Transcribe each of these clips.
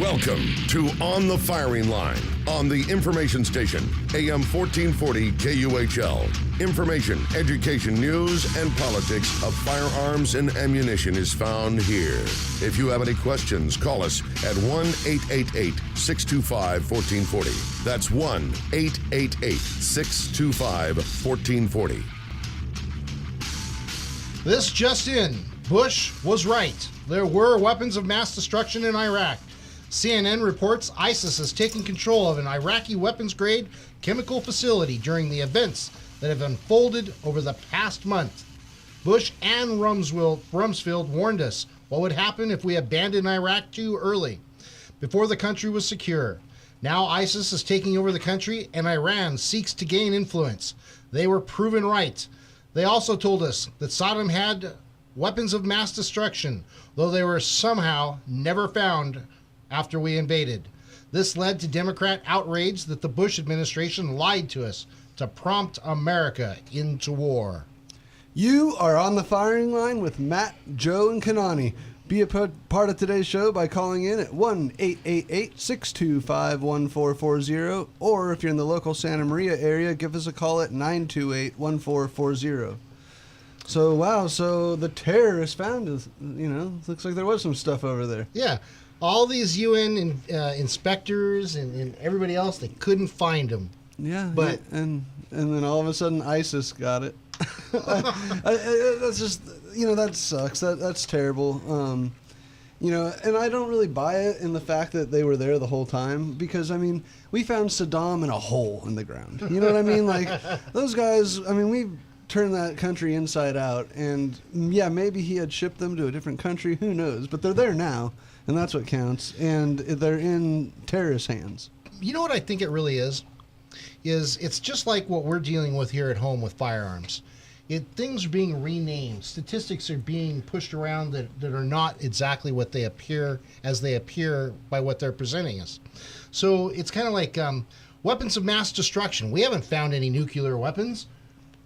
Welcome to On the Firing Line on the information station, AM 1440 KUHL. Information, education, news, and politics of firearms and ammunition is found here. If you have any questions, call us at 1-888-625-1440. That's 1-888-625-1440. This just in. Bush was right. There were weapons of mass destruction in Iraq. CNN reports ISIS has taken control of an Iraqi weapons-grade chemical facility during the events that have unfolded over the past month. Bush and Rumsfeld warned us what would happen if we abandoned Iraq too early, before the country was secure. Now ISIS is taking over the country and Iran seeks to gain influence. They were proven right. They also told us that Saddam had weapons of mass destruction, though they were somehow never found after we invaded. This led to Democrat outrage that the Bush administration lied to us to prompt America into war. You are on the firing line with Matt, Joe, and Kanani. Be a part of today's show by calling in at 1-888-625-1440, or if you're in the local Santa Maria area, give us a call at 928-1440. So, wow, so the terrorists found us, looks like there was some stuff over there. Yeah, all these UN inspectors and everybody else, they couldn't find them. Yeah, but and then all of a sudden ISIS got it. That's just, that sucks. That's terrible. And I don't really buy it in the fact that they were there the whole time, because, we found Saddam in a hole in the ground. You know what I mean? Like, those guys, we turned that country inside out, and yeah, maybe he had shipped them to a different country, who knows, but they're there now, and that's what counts, and they're in terrorist hands. You know what I think it really is it's just like what we're dealing with here at home with firearms. Things are being renamed. Statistics are being pushed around that are not exactly what they appear by what they're presenting us. So it's kind of like weapons of mass destruction. We haven't found any nuclear weapons,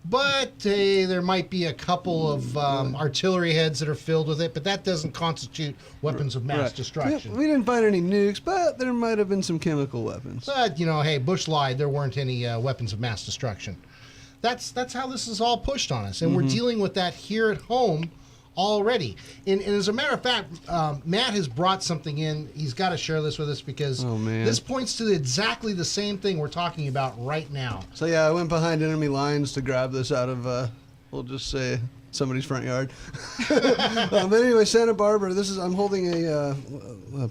but there might be a couple of artillery heads that are filled with it, but that doesn't constitute weapons of mass destruction. We didn't find any nukes, but there might have been some chemical weapons. But, hey, Bush lied. There weren't any weapons of mass destruction. That's how this is all pushed on us, and we're dealing with that here at home already. And as a matter of fact, Matt has brought something in. He's got to share this with us because this points to exactly the same thing we're talking about right now. So yeah, I went behind enemy lines to grab this out of, we'll just say, somebody's front yard. But anyway, Santa Barbara, I'm holding a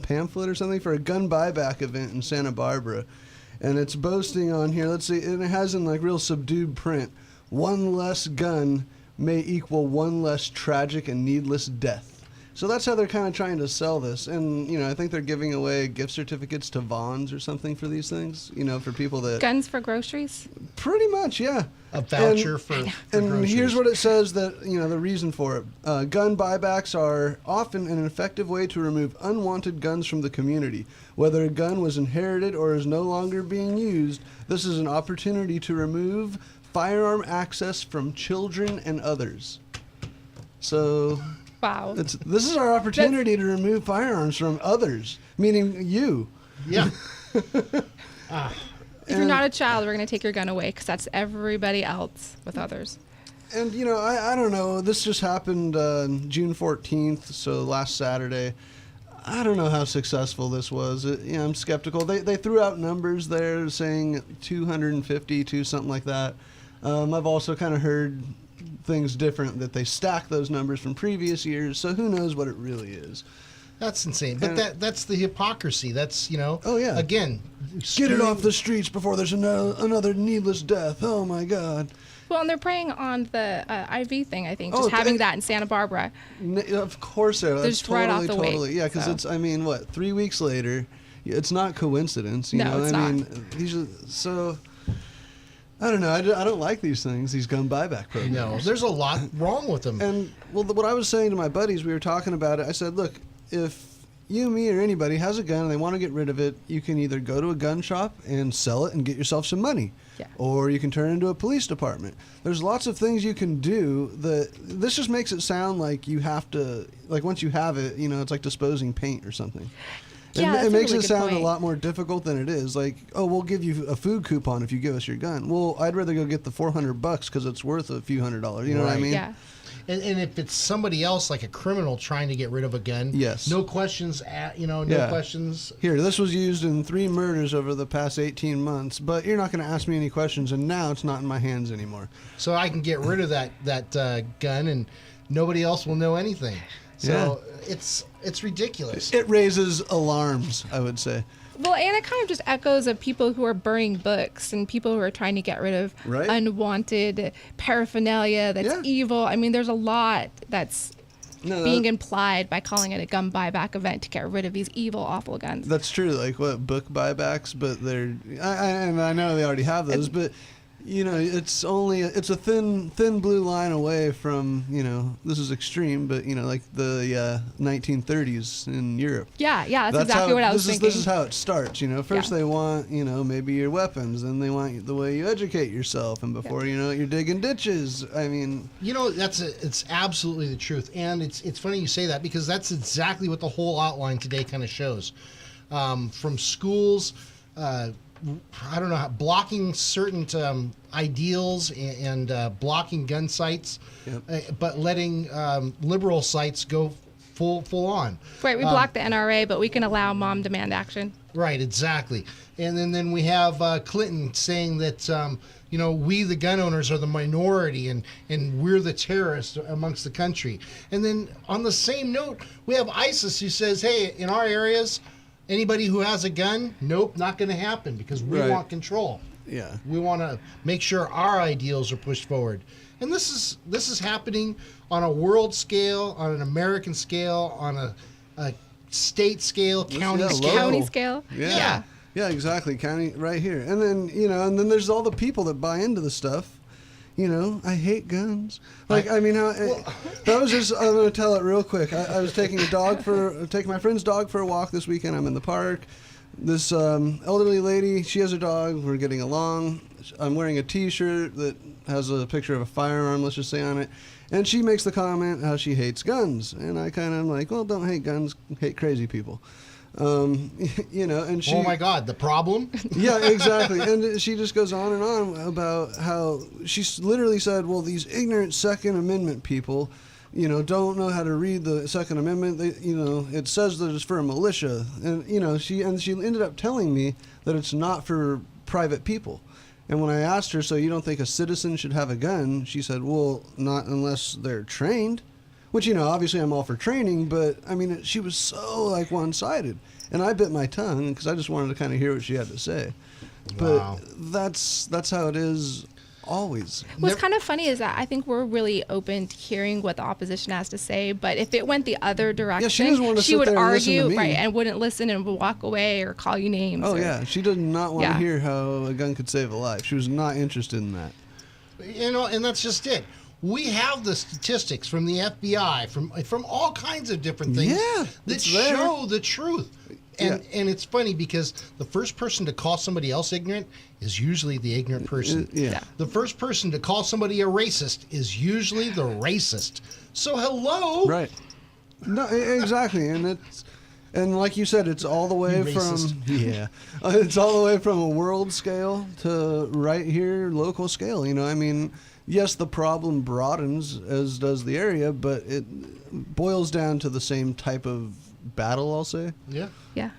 pamphlet or something for a gun buyback event in Santa Barbara. And it's boasting on here, let's see, and it has in like real subdued print, one less gun may equal one less tragic and needless death. So that's how they're kind of trying to sell this. And, I think they're giving away gift certificates to Vons or something for these things, for people that... Guns for groceries? Pretty much, yeah. A voucher for groceries. Here's what it says that, the reason for it. Gun buybacks are often an effective way to remove unwanted guns from the community. Whether a gun was inherited or is no longer being used, this is an opportunity to remove firearm access from children and others. So... Wow. This is our opportunity to remove firearms from others, meaning you. Yeah. If you're not a child, we're going to take your gun away because that's everybody else with others. And, I don't know. This just happened June 14th, so last Saturday. I don't know how successful this was. I'm skeptical. They threw out numbers there saying 250 to something like that. I've also kind of heard things different, that they stack those numbers from previous years, so who knows what it really is. That's insane. But that's the hypocrisy. That's, oh yeah, again, get it off the streets before there's another needless death. Oh my God. Well, and they're preying on the IV thing, I think, just having that in Santa Barbara. Of course they're just right off the way. Yeah, because it's 3 weeks later, it's not coincidence, you know? It's not. So I don't know. I don't like these things, these gun buyback programs. No, there's a lot wrong with them. And, what I was saying to my buddies, we were talking about it, I said, look, if you, me, or anybody has a gun and they want to get rid of it, you can either go to a gun shop and sell it and get yourself some money. Yeah. Or you can turn it into a police department. There's lots of things you can do. This just makes it sound like you have to, like once you have it, it's like disposing paint or something. Yeah, that's it a makes really it good sound point. a lot more difficult than it is. Like, oh, we'll give you a food coupon if you give us your gun. Well, I'd rather go get the $400 because it's worth a few $100s. You know what I Right. mean? Yeah. And if it's somebody else, like a criminal trying to get rid of a gun, Yes. no questions, no Yeah. questions. Here, this was used in 3 murders over the past 18 months, but you're not going to ask me any questions, and now it's not in my hands anymore. So I can get rid of that gun, and nobody else will know anything. So it's ridiculous. It raises alarms, I would say. Well, and it kind of just echoes of people who are burning books and people who are trying to get rid of Right. unwanted paraphernalia that's Yeah. evil. I mean, there's a lot that's No, being implied by calling it a gun buyback event to get rid of these evil, awful guns. that's true. Like what book buybacks, but they're and I know they already have those, but it's a thin blue line away from this is extreme, but like the 1930s in Europe. Yeah, that's exactly what I was thinking. This is how it starts. First Yeah. they want maybe your weapons, then they want the way you educate yourself, and before you know it, you're digging ditches. I mean, It's absolutely the truth, and it's funny you say that because that's exactly what the whole outline today kind of shows. From schools, I don't know how blocking certain ideals and blocking gun sites, but letting liberal sites go full on. Right, we blocked the NRA, but we can allow mom demand action. Right, exactly. And then we have Clinton saying that we the gun owners are the minority and we're the terrorists amongst the country. And then on the same note, we have ISIS who says, hey, in our areas, anybody who has a gun, nope, not going to happen because we Right. want control. yeah. We want to make sure our ideals are pushed forward. And this is happening on a world scale, on an American scale, on a state scale, county yeah, scale. local. County scale. Yeah. Yeah, exactly. County right here. And then, and then there's all the people that buy into the stuff. I hate guns. Like, that was just, I'm going to tell it real quick. I was taking my friend's dog for a walk this weekend. I'm in the park. This elderly lady, she has a dog. We're getting along. I'm wearing a T-shirt that has a picture of a firearm, let's just say, on it. And she makes the comment how she hates guns. And I kind of am like, well, don't hate guns, hate crazy people. And she... Oh my God, the problem? Yeah, exactly. And she just goes on and on about how she literally said, well, these ignorant Second Amendment people, don't know how to read the Second Amendment. They, it says that it's for a militia. And, she ended up telling me that it's not for private people. And when I asked her, so you don't think a citizen should have a gun? She said, well, not unless they're trained. Which, obviously I'm all for training, but, she was so, one-sided. And I bit my tongue because I just wanted to kind of hear what she had to say. But Wow. that's how it is always. What's kind of funny is that I think we're really open to hearing what the opposition has to say, but if it went the other direction, doesn't want to sit would there and listen to argue, me. right, and wouldn't listen and would walk away or call you names. Oh, or- yeah. She did not want Yeah. to hear how a gun could save a life. She was not interested in that. And that's just it. We have the statistics from the FBI, from all kinds of different things Yeah, that it's there. show the truth. And it's funny because the first person to call somebody else ignorant is usually the ignorant person. Yeah. The first person to call somebody a racist is usually the racist. So hello. Right. No, exactly. And like you said, it's all the way You from racist. it's all the way from a world scale to right here local scale. Yes, the problem broadens as does the area, but it boils down to the same type of battle, I'll say. Yeah. Yeah.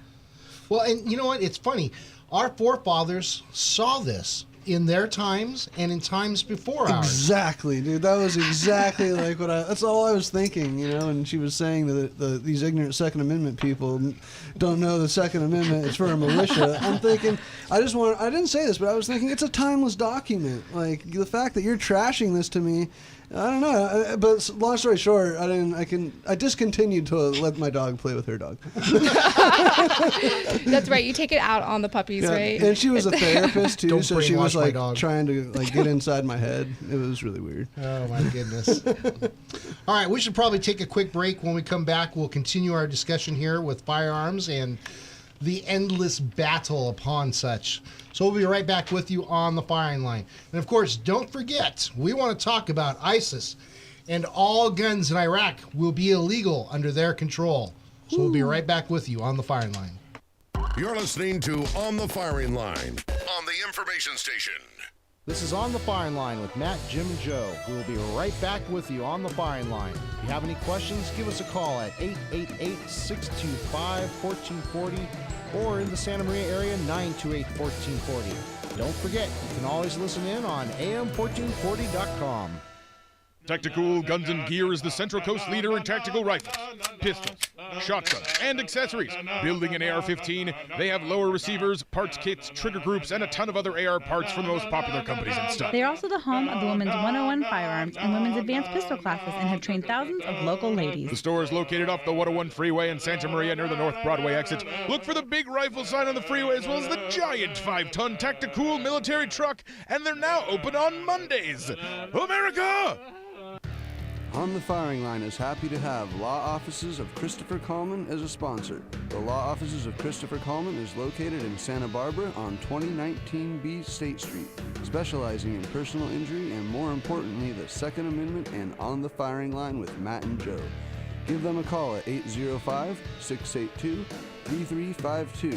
Well, and you know what? It's funny. Our forefathers saw this in their times and in times before ours. Exactly, dude. That was exactly like that's all I was thinking, and she was saying that these ignorant Second Amendment people don't know the Second Amendment is for a militia. I'm thinking, I didn't say this, but I was thinking it's a timeless document. Like, the fact that you're trashing this to me, I don't know. But long story short, I discontinued to let my dog play with her dog. That's right. You take it out on the puppies, right? And she was a therapist too, Don't so she was brainwash my like dog. trying to get inside my head. It was really weird. Oh, my goodness. All right, we should probably take a quick break. When we come back, we'll continue our discussion here with firearms and the endless battle upon such. So we'll be right back with you on the firing line. And of course, don't forget, we want to talk about ISIS, and all guns in Iraq will be illegal under their control. So we'll be right back with you on the firing line. You're listening to On the Firing Line on the information station. This is On the Firing Line with Matt, Jim, and Joe. We will be right back with you on the firing line. If you have any questions, give us a call at 888-625-1440 or in the Santa Maria area, 928-1440. Don't forget, you can always listen in on am1440.com. Tactical Guns and Gear is the Central Coast leader in tactical rifles, pistols, shotguns, and accessories. Building an AR-15, they have lower receivers, parts kits, trigger groups, and a ton of other AR parts from the most popular companies and stuff. They are also the home of the Women's 101 Firearms and Women's Advanced Pistol classes and have trained thousands of local ladies. The store is located off the 101 freeway in Santa Maria near the North Broadway exit. Look for the big rifle sign on the freeway as well as the giant 5-ton Tactical military truck, and they're now open on Mondays. America! On the Firing Line is happy to have Law Offices of Christopher Coleman as a sponsor. The Law Offices of Christopher Coleman is located in Santa Barbara on 2019B State Street, specializing in personal injury and, more importantly, the Second Amendment and On the Firing Line with Matt and Joe. Give them a call at 805-682-3352,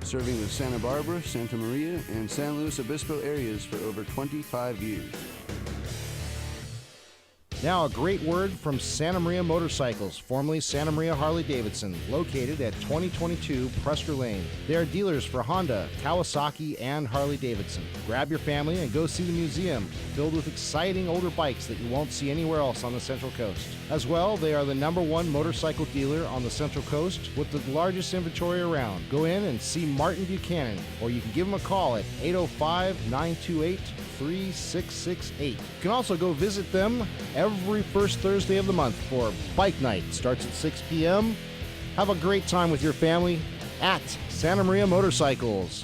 serving the Santa Barbara, Santa Maria, and San Luis Obispo areas for over 25 years. Now a great word from Santa Maria Motorcycles, formerly Santa Maria Harley-Davidson, located at 2022 Prester Lane. They are dealers for Honda, Kawasaki, and Harley-Davidson. Grab your family and go see the museum, filled with exciting older bikes that you won't see anywhere else on the Central Coast. As well, they are the #1 motorcycle dealer on the Central Coast with the largest inventory around. Go in and see Martin Buchanan, or you can give him a call at 805-928-3668. You can also go visit them every first Thursday of the month for Bike Night. Starts at 6 p.m. Have a great time with your family at Santa Maria Motorcycles.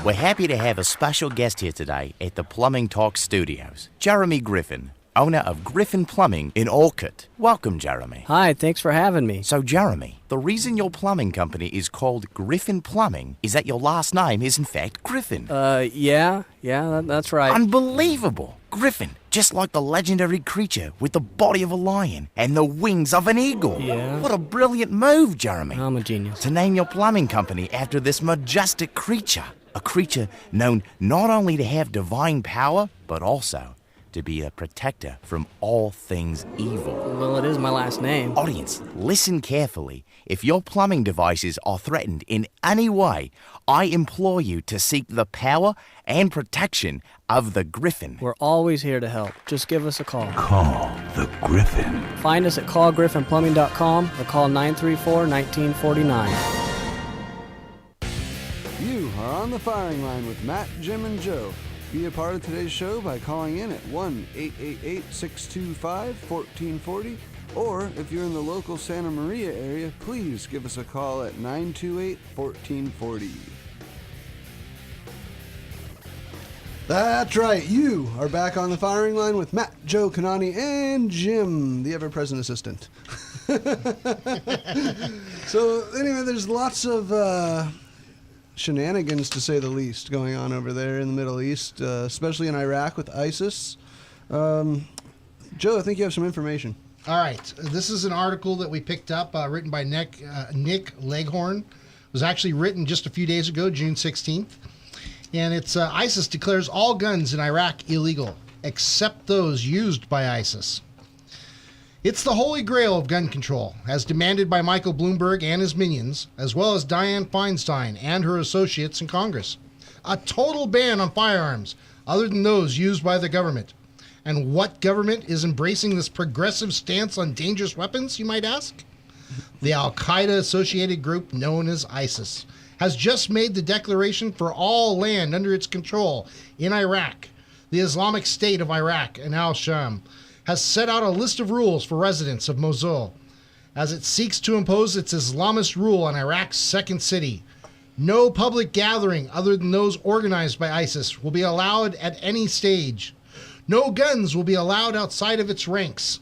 We're happy to have a special guest here today at the Plumbing Talk Studios, Jeremy Griffin, owner of Griffin Plumbing in Orcutt. Welcome, Jeremy. Hi, thanks for having me. So, Jeremy, the reason your plumbing company is called Griffin Plumbing is that your last name is, in fact, Griffin. Yeah, that's right. Unbelievable! Griffin, just like the legendary creature with the body of a lion and the wings of an eagle. Yeah. What a brilliant move, Jeremy. I'm a genius. To name your plumbing company after this majestic creature. A creature known not only to have divine power, but also to be a protector from all things evil. Well, it is my last name. Audience, listen carefully. If your plumbing devices are threatened in any way, I implore you to seek the power and protection of the Griffin. We're always here to help. Just give us a call. Call the Griffin. Find us at callgriffinplumbing.com or call 934-1949. You are on the Firing Line with Matt, Jim, and Joe. Be a part of today's show by calling in at 1-888-625-1440, or if you're in the local Santa Maria area, please give us a call at 928-1440. That's right, you are back on the Firing Line with Matt, Joe, Kanani, and Jim, the ever-present assistant. So anyway, there's lots of shenanigans, to say the least, going on over there in the Middle East, especially in Iraq with ISIS. Joe, I think you have some information. All right. This is an article that we picked up, written by Nick Leghorn. It was actually written just a few days ago, June 16th. And it's ISIS declares all guns in Iraq illegal, except those used by ISIS. It's the holy grail of gun control, as demanded by Michael Bloomberg and his minions, as well as Dianne Feinstein and her associates in Congress. A total ban on firearms, other than those used by the government. And what government is embracing this progressive stance on dangerous weapons, you might ask? The Al-Qaeda-associated group known as ISIS has just made the declaration for all land under its control in Iraq. The Islamic State of Iraq and al-Sham has set out a list of rules for residents of Mosul as it seeks to impose its Islamist rule on Iraq's second city. No public gathering other than those organized by ISIS will be allowed at any stage. No guns will be allowed outside of its ranks.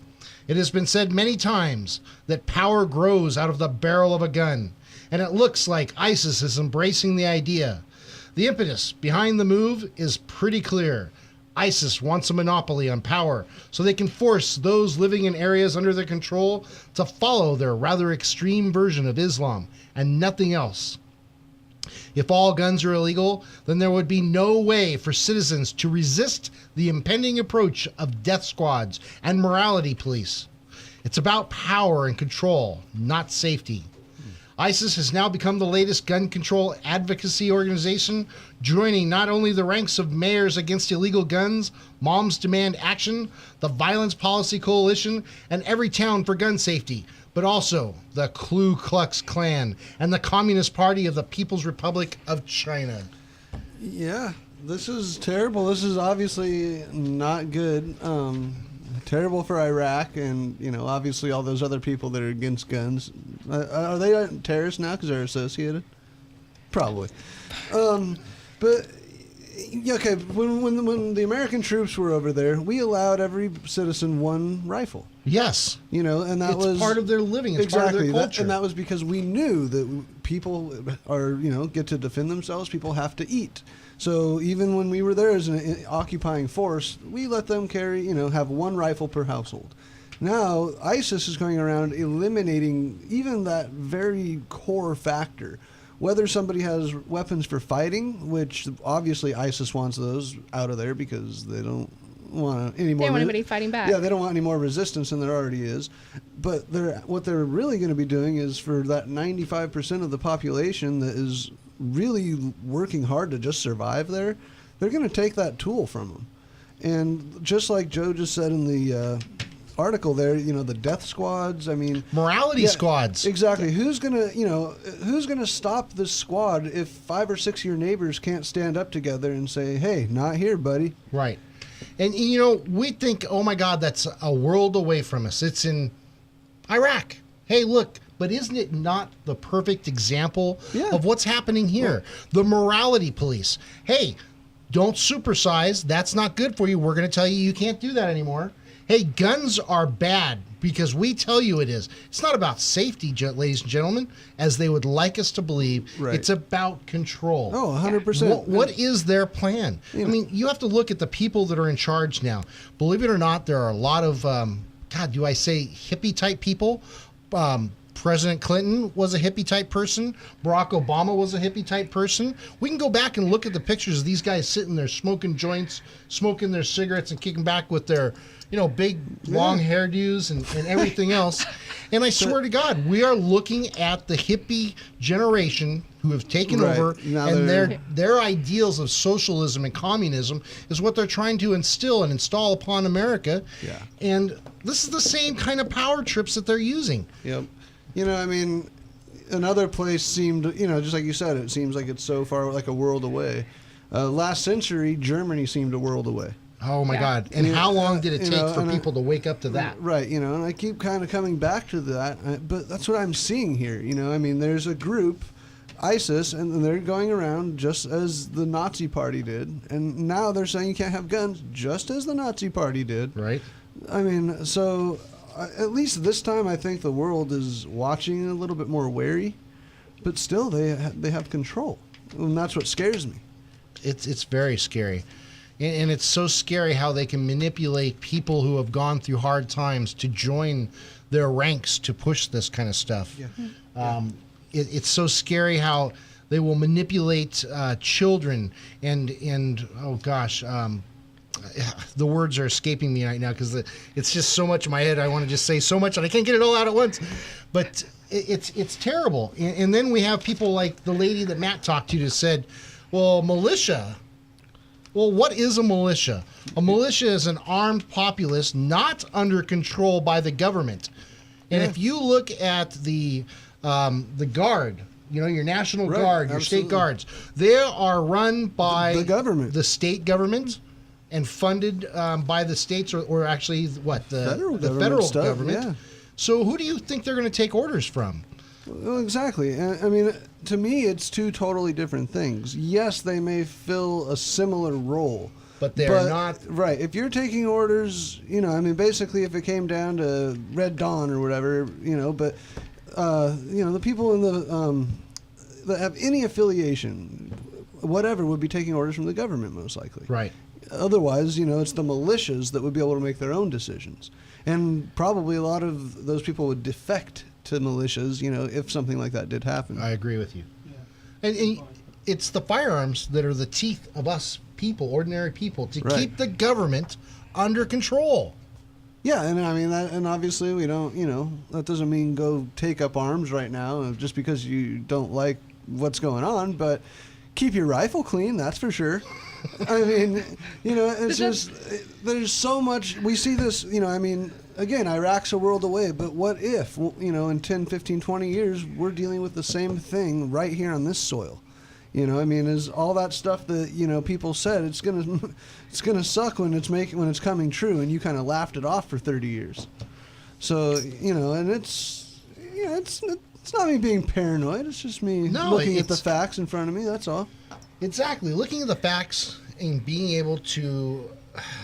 It has been said many times that power grows out of the barrel of a gun, and it looks like ISIS is embracing the idea. The impetus behind the move is pretty clear. ISIS wants a monopoly on power so they can force those living in areas under their control to follow their rather extreme version of Islam and nothing else. If all guns are illegal, then there would be no way for citizens to resist the impending approach of death squads and morality police. It's about power and control, not safety. ISIS has now become the latest gun control advocacy organization, joining not only the ranks of mayors against illegal guns, Moms Demand Action, the Violence Policy Coalition, and Everytown for Gun Safety, but also the Ku Klux Klan and the Communist Party of the People's Republic of China. Yeah, this is terrible. This is obviously not good. Terrible for Iraq, and obviously all those other people that are against guns. Are they terrorists now because they're associated? Probably. But okay, when the American troops were over there, we allowed every citizen one rifle. Yes, and that it's was part of their living. It's exactly, part of their culture, and that was because we knew that people are get to defend themselves. People have to eat. So even when we were there as an occupying force, we let them carry, have one rifle per household. Now, ISIS is going around eliminating even that very core factor. Whether somebody has weapons for fighting, which obviously ISIS wants those out of there because they don't want any more. They don't want anybody fighting back. Yeah, they don't want any more resistance than there already is. But what they're really going to be doing is for that 95% of the population that is really working hard to just survive there, they're going to take that tool from them. And just like Joe just said in the article there, the death squads, morality squads. Exactly. Who's going to stop this squad if 5 or 6 of your neighbors can't stand up together and say, "Hey, not here, buddy." Right. And we think, "Oh my God, that's a world away from us. It's in Iraq." Hey, look, but isn't it not the perfect example of what's happening here? The morality police. Hey, don't supersize. That's not good for you. We're going to tell you can't do that anymore. Hey, guns are bad because we tell you it is. It's not about safety, ladies and gentlemen, as they would like us to believe. Right. It's about control. Oh, 100%. What is their plan? You have to look at the people that are in charge now. Believe it or not, there are a lot of, do I say hippie-type people? President Clinton was a hippie-type person. Barack Obama was a hippie-type person. We can go back and look at the pictures of these guys sitting there smoking joints, smoking their cigarettes, and kicking back with their, big, long hairdos and everything else. And I swear to God, we are looking at the hippie generation who have taken over, and their ideals of socialism and communism is what they're trying to instill and install upon America. Yeah. And this is the same kind of power trips that they're using. Yep. Another place seemed, just like you said, it seems like it's so far, like a world away. Last century, Germany seemed a world away. Oh, my God. And how long did it take for people to wake up to that? Right, and I keep kind of coming back to that, but that's what I'm seeing here. There's a group, ISIS, and they're going around just as the Nazi Party did, and now they're saying you can't have guns just as the Nazi Party did. Right. So at least this time I think the world is watching a little bit more wary, but still they have control, and that's what scares me. It's very scary. And it's so scary how they can manipulate people who have gone through hard times to join their ranks to push this kind of stuff. Yeah. It's so scary how they will manipulate children and oh gosh, the words are escaping me right now because it's just so much in my head. I want to just say so much and I can't get it all out at once. But it's terrible. And then we have people like the lady that Matt talked to that said, well, militia. Well, what is a militia? A militia is an armed populace not under control by the government. And if you look at the Guard, your National Guard, your state guards, they are run by the government, the state government, and funded by the states or actually the federal government. Yeah. So who do you think they're going to take orders from? Well, exactly. To me, it's two totally different things. Yes, they may fill a similar role. But they're not. Right. If you're taking orders, basically if it came down to Red Dawn or whatever, but, the people in the that have any affiliation, whatever would be taking orders from the government most likely. Right. Otherwise, it's the militias that would be able to make their own decisions. And probably a lot of those people would defect to militias, if something like that did happen. I agree with you. Yeah. And it's the firearms that are the teeth of us people, ordinary people, to keep the government under control. Yeah, and I mean, and obviously we don't, that doesn't mean go take up arms right now just because you don't like what's going on, but keep your rifle clean, that's for sure. I mean, it's just, there's so much, we see this, again, Iraq's a world away, but what if, in 10, 15, 20 years, we're dealing with the same thing right here on this soil? Is all that stuff that, people said, it's gonna suck when it's coming true, and you kind of laughed it off for 30 years. So, and it's not me being paranoid, it's just me looking at the facts in front of me, that's all. Exactly. Looking at the facts and being able to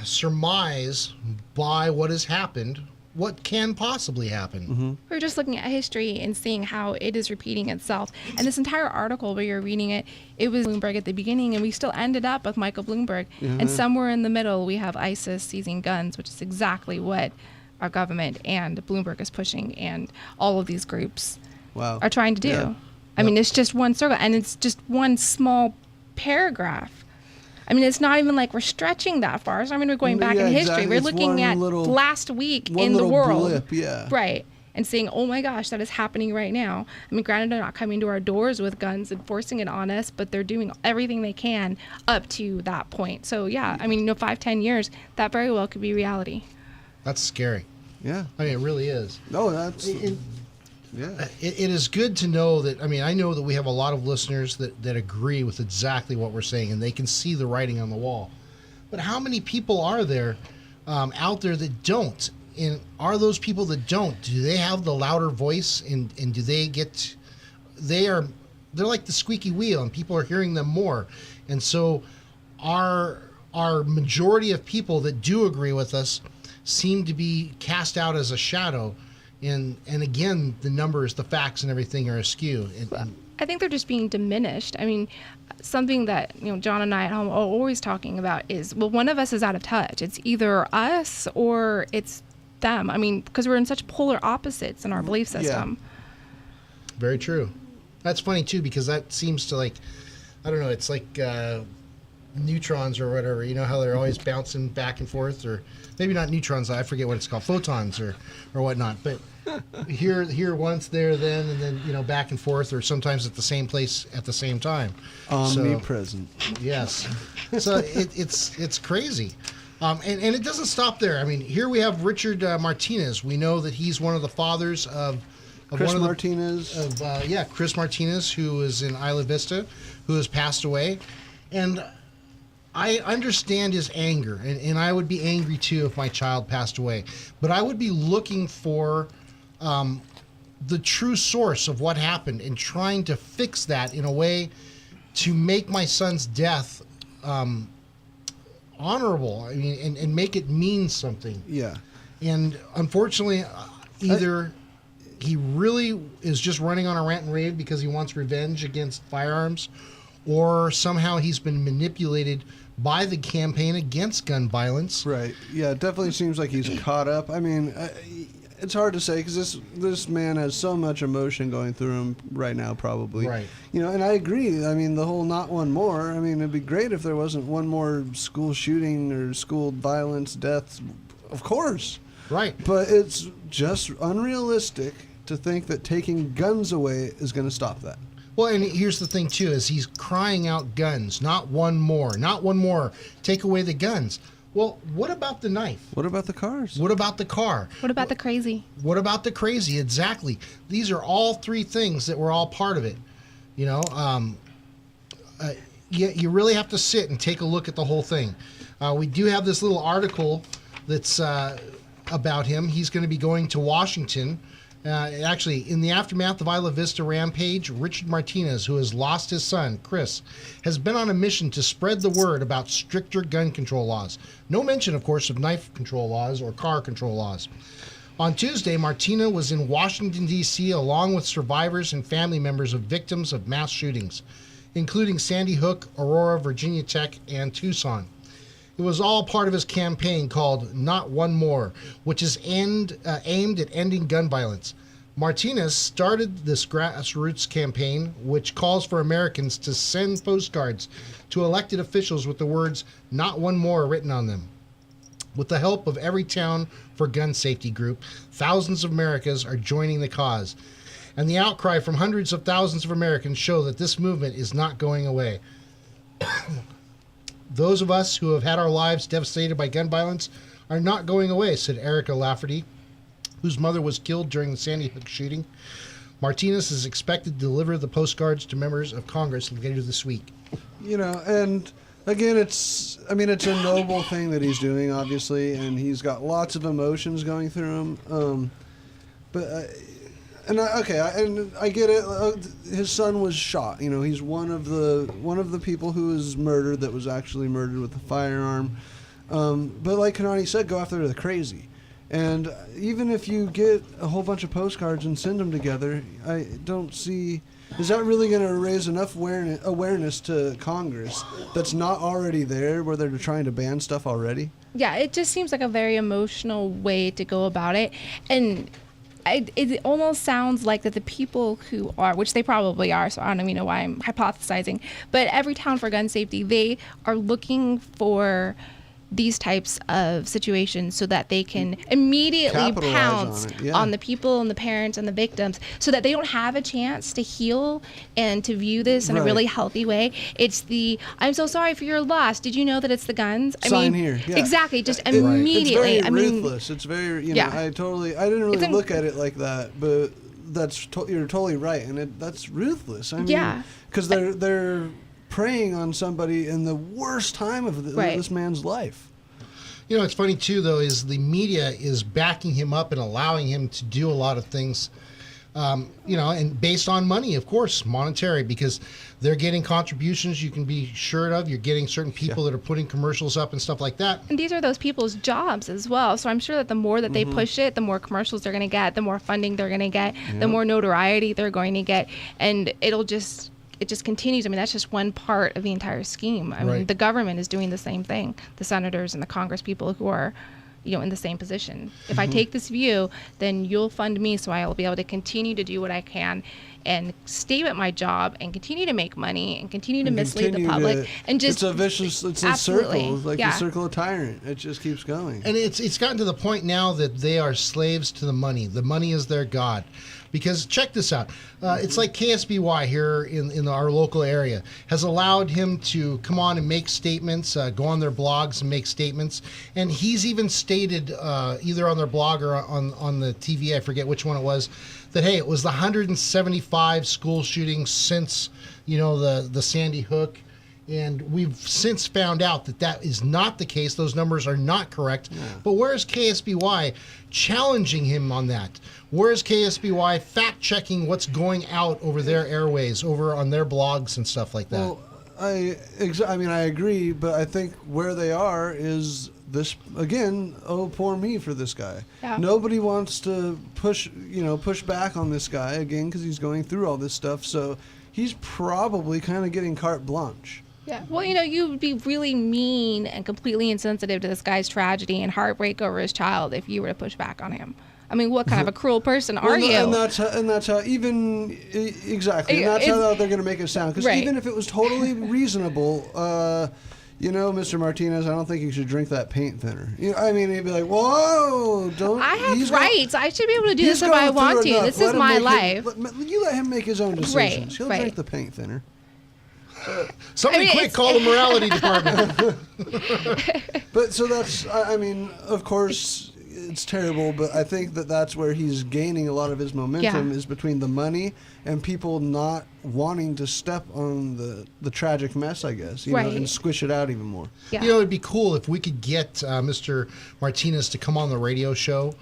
surmise by what has happened, what can possibly happen. Mm-hmm. We're just looking at history and seeing how it is repeating itself. And this entire article, where you're reading it, it was Bloomberg at the beginning, and we still ended up with Michael Bloomberg. Mm-hmm. And somewhere in the middle, we have ISIS seizing guns, which is exactly what our government and Bloomberg is pushing, and all of these groups are trying to do. Yeah. I mean, it's just one circle, and it's just one small paragraph. I mean, it's not even like we're stretching that far. It's not even going back in history. Exactly. We're looking at last week in the world. Blip, right. And saying, oh my gosh, that is happening right now. I mean, granted, they're not coming to our doors with guns and forcing it on us, but they're doing everything they can up to that point. So, yeah, I mean, 5-10 years, that very well could be reality. That's scary. Yeah. I mean, it really is. No, that's... Yeah. It is good to know that, I know that we have a lot of listeners that agree with exactly what we're saying, and they can see the writing on the wall. But how many people are there out there that don't? And are those people that don't, do they have the louder voice, and do they get, they're like the squeaky wheel, and people are hearing them more. And so our majority of people that do agree with us seem to be cast out as a shadow. And again, the numbers, the facts, and everything are askew. I think they're just being diminished. I mean, something that John and I at home are always talking about is, well, one of us is out of touch. It's either us or it's them. I mean, because we're in such polar opposites in our belief system. Yeah. Very true. That's funny too, because that seems to it's like neutrons or whatever. You know how they're always bouncing back and forth, or maybe not neutrons. I forget what it's called, photons or whatnot. But here once, there then, and then back and forth, or sometimes at the same place at the same time. Omnipresent. Yes. So it's crazy. And it doesn't stop there. I mean, here we have Richard Martinez. We know that he's one of the fathers of Chris Martinez, Chris Martinez, who is in Isla Vista, who has passed away. And I understand his anger, and I would be angry too if my child passed away. But I would be looking for the true source of what happened and trying to fix that in a way to make my son's death honorable. I mean, and make it mean something. Yeah. And unfortunately, either he really is just running on a rant and rave because he wants revenge against firearms, or somehow he's been manipulated by the campaign against gun violence. Right. Yeah, it definitely seems like he's caught up. I mean, it's hard to say because this man has so much emotion going through him right now, probably. Right. And I agree. I mean, the whole not one more. I mean, it'd be great if there wasn't one more school shooting or school violence, deaths. Of course. Right. But it's just unrealistic to think that taking guns away is going to stop that. Well, and here's the thing, too, is he's crying out guns, not one more, take away the guns. Well, what about the knife? What about the cars? What about the car? What about the crazy? What about the crazy? Exactly. These are all three things that were all part of it. You really have to sit and take a look at the whole thing. We do have this little article that's about him. He's going to be going to Washington. Actually, in the aftermath of Isla Vista rampage, Richard Martinez, who has lost his son, Chris, has been on a mission to spread the word about stricter gun control laws. No mention, of course, of knife control laws or car control laws. On Tuesday, Martinez was in Washington, D.C., along with survivors and family members of victims of mass shootings. including Sandy Hook, Aurora, Virginia Tech, and Tucson. It was all part of his campaign called Not One More, which is aimed at ending gun violence. Martinez started this grassroots campaign, which calls for Americans to send postcards to elected officials with the words "Not One More" written on them. With the help of Every Town for Gun Safety group, thousands of Americans are joining the cause. And the outcry from hundreds of thousands of Americans show that this movement is not going away. Those of us who have had our lives devastated by gun violence are not going away, said Erica Lafferty, whose mother was killed during the Sandy Hook shooting. Martinez is expected to deliver the postcards to members of Congress later this week. You know, and again, it's a noble thing that he's doing, obviously, and he's got lots of emotions going through him. I get it. His son was shot. You know, he's one of the people who was murdered, that was actually murdered with a firearm. But like Kanani said, go after the crazy. And even if you get a whole bunch of postcards and send them together, I don't see, is that really going to raise enough awareness to Congress that's not already there, where they're trying to ban stuff already? Yeah, it just seems like a very emotional way to go about it. And it almost sounds like that the people who are, which they probably are, so I don't even know why I'm hypothesizing, but Every Town for Gun Safety, they are looking for these types of situations so that they can immediately pounce on the people and the parents and the victims, so that they don't have a chance to heal and to view this in a really healthy way. It's the, I'm so sorry for your loss. Did you know that it's the guns? Sign here. Yeah. Exactly. Just immediately. It's very ruthless. It's very, you know, I didn't really look at it like that, but you're totally right. And that's ruthless. I mean, because they're preying on somebody in the worst time of this man's life. You know, it's funny too, though, is the media is backing him up and allowing him to do a lot of things, you know, and based on money, of course, monetary, because they're getting contributions you can be sure of. You're getting certain people that are putting commercials up and stuff like that. And these are those people's jobs as well. So I'm sure that the more that they push it, the more commercials they're going to get, the more funding they're going to get, the more notoriety they're going to get. And it just continues. I mean, that's just one part of the entire scheme. I mean, the government is doing the same thing. The senators and the Congress people who are, you know, in the same position. If I take this view, then you'll fund me, so I will be able to continue to do what I can and stay at my job and continue to make money and continue to mislead the public. And just, it's a circle, like the circle of Tyranny. It just keeps going. And it's gotten to the point now that they are slaves to the money. The money is their god. Because check this out, it's like KSBY here in our local area has allowed him to come on and make statements, go on their blogs and make statements. And he's even stated either on their blog or on the TV, I forget which one it was, that, hey, it was the 175 school shootings since, you know, the Sandy Hook. And we've since found out that that is not the case. Those numbers are not correct. Yeah. But where's KSBY challenging him on that? Where's KSBY fact-checking what's going out over their airways, over on their blogs and stuff like that? Well, I agree, but I think where they are is this, again, oh, poor me for this guy. Yeah. Nobody wants to push back on this guy, again, because he's going through all this stuff. So he's probably kind of getting carte blanche. Yeah. Well, you know, you would be really mean and completely insensitive to this guy's tragedy and heartbreak over his child if you were to push back on him. I mean, what kind of a cruel person are you? And that's how even exactly. And that's how they're going to make it sound. Because even if it was totally reasonable, you know, Mr. Martinez, I don't think you should drink that paint thinner. You know, I mean, he'd be like, "Whoa, don't." I have rights. I should be able to do this if I want to. This is my life. You let him make his own decisions. He'll drink the paint thinner. Somebody quick call the morality department. But so that's, I mean, of course, it's terrible, but I think that's where he's gaining a lot of his momentum is between the money and people not wanting to step on the tragic mess, I guess, you know, and squish it out even more. Yeah. You know, it'd be cool if we could get Mr. Martinez to come on the radio show.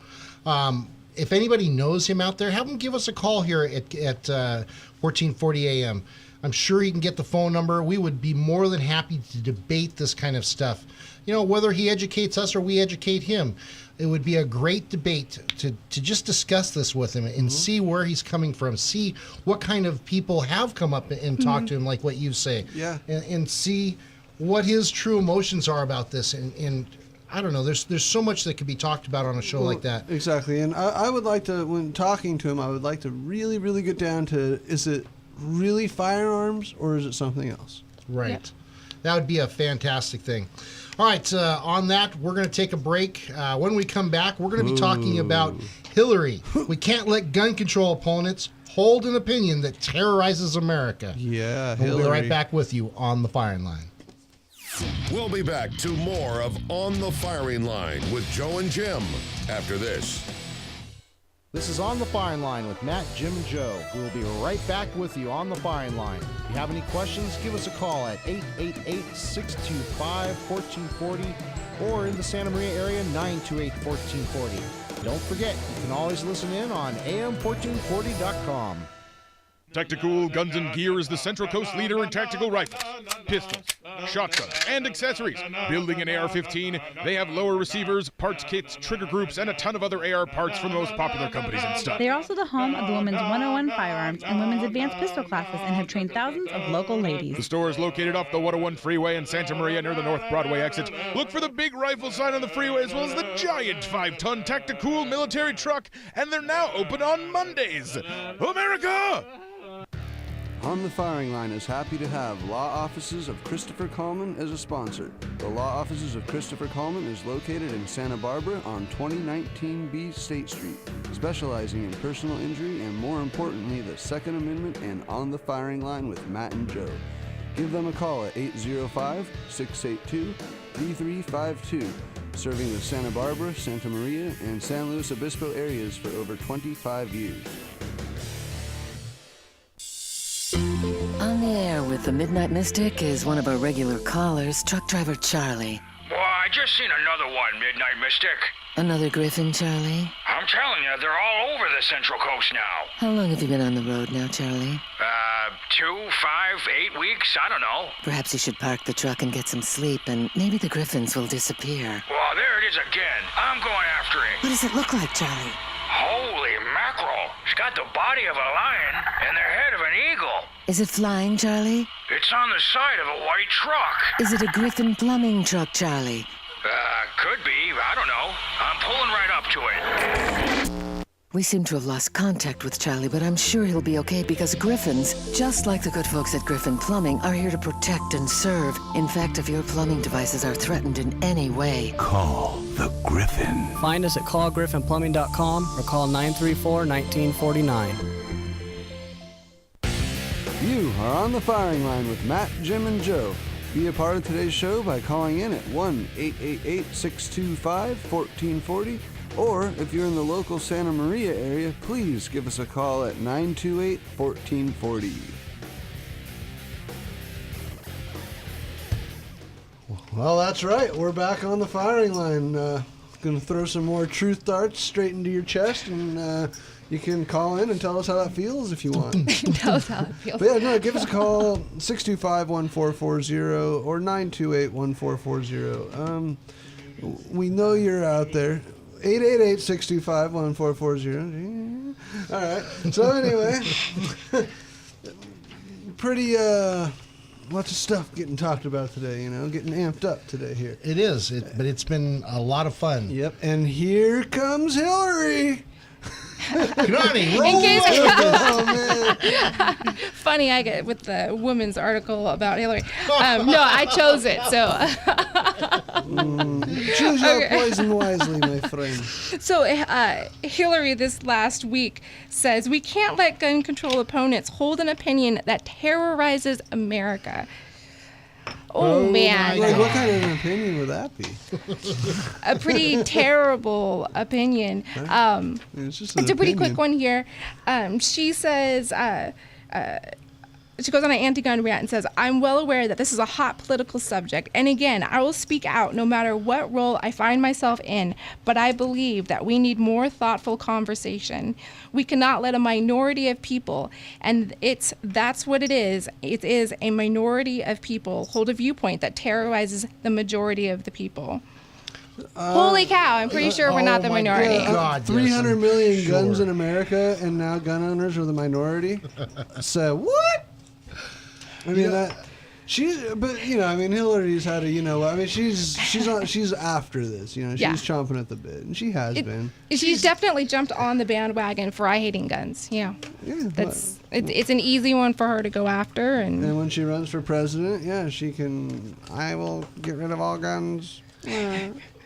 If anybody knows him out there, have him give us a call here at 1440 AM. I'm sure he can get the phone number. We would be more than happy to debate this kind of stuff. You know, whether he educates us or we educate him. it would be a great debate to just discuss this with him and see where he's coming from, see what kind of people have come up and talked to him, like what you say, and see what his true emotions are about this. And I don't know, there's so much that could be talked about on a show like that. Exactly, and I would like to, when talking to him, I would like to really, really get down to, is it really firearms or is it something else? Right. Yep. That would be a fantastic thing. All right, on that, we're going to take a break. When we come back, we're going to be talking about Hillary. We can't let gun control opponents hold an opinion that terrorizes America. Yeah, We'll Hillary. be right back with you on the firing line. We'll be back to more of On the Firing Line with Joe and Jim after this. This is On the Firing Line with Matt, Jim, and Joe. We will be right back with you on the firing line. If you have any questions, give us a call at 888-625-1440 or in the Santa Maria area, 928-1440. Don't forget, you can always listen in on am1440.com. Tactical Guns and Gear is the Central Coast leader in tactical rifles, pistols, shotguns, and accessories. Building an AR-15, they have lower receivers, parts kits, trigger groups, and a ton of other AR parts from the most popular companies and stuff. They are also the home of the Women's 101 Firearms and Women's Advanced Pistol Classes and have trained thousands of local ladies. The store is located off the 101 freeway in Santa Maria near the North Broadway exit. Look for the big rifle sign on the freeway as well as the giant 5-ton Tactical military truck, and they're now open on Mondays. America! On the Firing Line is happy to have Law Offices of Christopher Coleman as a sponsor. The Law Offices of Christopher Coleman is located in Santa Barbara on 2019B State Street, specializing in personal injury and, more importantly, the Second Amendment and On the Firing Line with Matt and Joe. Give them a call at 805-682-3352, serving the Santa Barbara, Santa Maria, and San Luis Obispo areas for over 25 years. On the air with the Midnight Mystic is one of our regular callers, truck driver Charlie. Well, I just seen another one, Midnight Mystic. Another Griffin, Charlie? I'm telling you, they're all over the Central Coast now. How long have you been on the road now, Charlie? 2, 5, 8 weeks, I don't know. Perhaps you should park the truck and get some sleep, and maybe the Griffins will disappear. Well, there it is again. I'm going after it. What does it look like, Charlie? Holy mackerel. It's got the body of a lion and the head of an eagle. Is it flying, Charlie? It's on the side of a white truck. Is it a Griffin plumbing truck, Charlie? Could be. I don't know. I'm pulling right up to it. We seem to have lost contact with Charlie, but I'm sure he'll be okay because Griffins, just like the good folks at Griffin Plumbing, are here to protect and serve. In fact, if your plumbing devices are threatened in any way, Call the Griffin. Find us at callgriffinplumbing.com or call 934-1949. You are on the Firing Line with Matt, Jim, and Joe. Be a part of today's show by calling in at 1-888-625-1440, or if you're in the local Santa Maria area, please give us a call at 928-1440. Well, that's right. We're back on the Firing Line. Going to throw some more truth darts straight into your chest, and you can call in and tell us how that feels if you want. Tell us how it feels. But yeah, no, give us a call, 625-1440 or 928-1440. We know you're out there. 888-625-1440. All right. So anyway, pretty lots of stuff getting talked about today, getting amped up today here. It is, but it's been a lot of fun. Yep, and here comes Hillary. Connie, roll In case Oh, man. funny, I get with the woman's article about Hillary. No, I chose it, so. Choose your poison wisely, my friend. So Hillary this last week says, we can't let gun control opponents hold an opinion that terrorizes America. Oh man. Like, what kind of an opinion would that be? A pretty terrible opinion. It's just It's a pretty opinion. quick one here. She says, she goes on an anti-gun rant and says, I'm well aware that this is a hot political subject. And again, I will speak out no matter what role I find myself in. But I believe that we need more thoughtful conversation. We cannot let a minority of people, and that's what it is. It is a minority of people hold a viewpoint that terrorizes the majority of the people. Holy cow! I'm pretty sure we're not the minority. Yeah, God, 300 yes, million guns sure. in America, and now gun owners are the minority. So what? I mean that. But you know, I mean, Hillary's had she's after this, you know, she's chomping at the bit, and she has been. She's definitely jumped on the bandwagon for I hating guns. Yeah, it's an easy one for her to go after, and when she runs for president, I will get rid of all guns.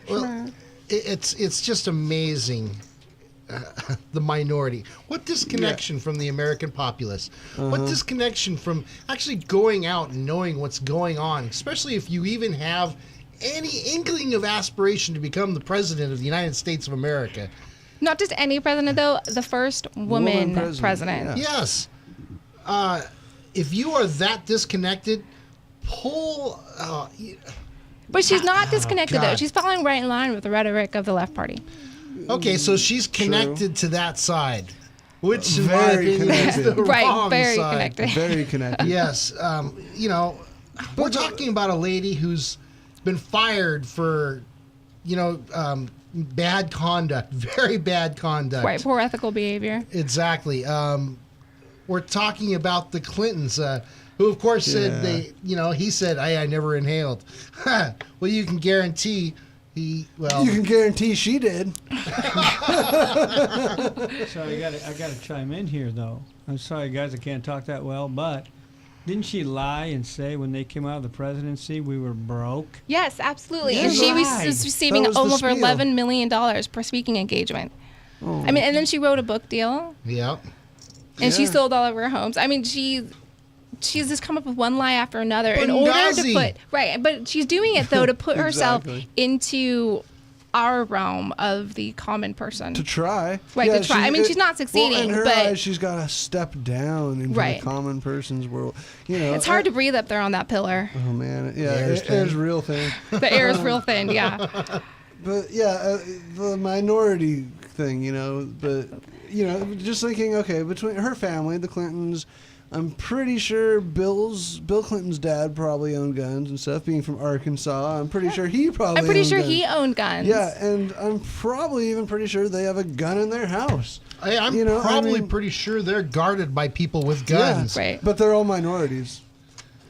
Well, it's just amazing. The minority. What disconnection from the American populace? What disconnection from actually going out and knowing what's going on, especially if you even have any inkling of aspiration to become the president of the United States of America. Not just any president, though, the first woman president. Yeah. Yes. If you are that disconnected, pull... but she's not disconnected, though. She's following right in line with the rhetoric of the left party. Okay, so she's connected to that side, which in my Very opinion is the wrong very side. connected. Very connected. Yes, you know, we're talking about a lady who's been fired for, bad conduct, very bad conduct. Right, poor ethical behavior. Exactly. We're talking about the Clintons, who of course said he said, I never inhaled. Well, you can guarantee. You can guarantee she did. So I gotta chime in here, though. I'm sorry, guys, I can't talk that well, but didn't she lie and say when they came out of the presidency we were broke? Yes, absolutely. Yeah, and she right. was receiving That was the over spiel. $11 million per speaking engagement. Oh. I mean, and then she wrote a book deal. Yep. And she sold all of her homes. I mean, she's just come up with one lie after another in order to but she's doing it though to put herself into our realm of the common person. To try. Right, to try. I mean, she's not succeeding, well, in her but eyes, she's got to step down into the common person's world. You know, it's hard to breathe up there on that pillar. Oh man, air's real thin. The air is real thin, yeah. But the minority thing, just thinking, okay, between her family, the Clintons, I'm pretty sure Bill Clinton's dad probably owned guns and stuff. Being from Arkansas, I'm pretty sure he probably. I'm pretty owned sure guns. he owned guns. Yeah, and I'm probably even pretty sure they have a gun in their house. I'm probably pretty sure they're guarded by people with guns. Yeah, right. But they're all minorities.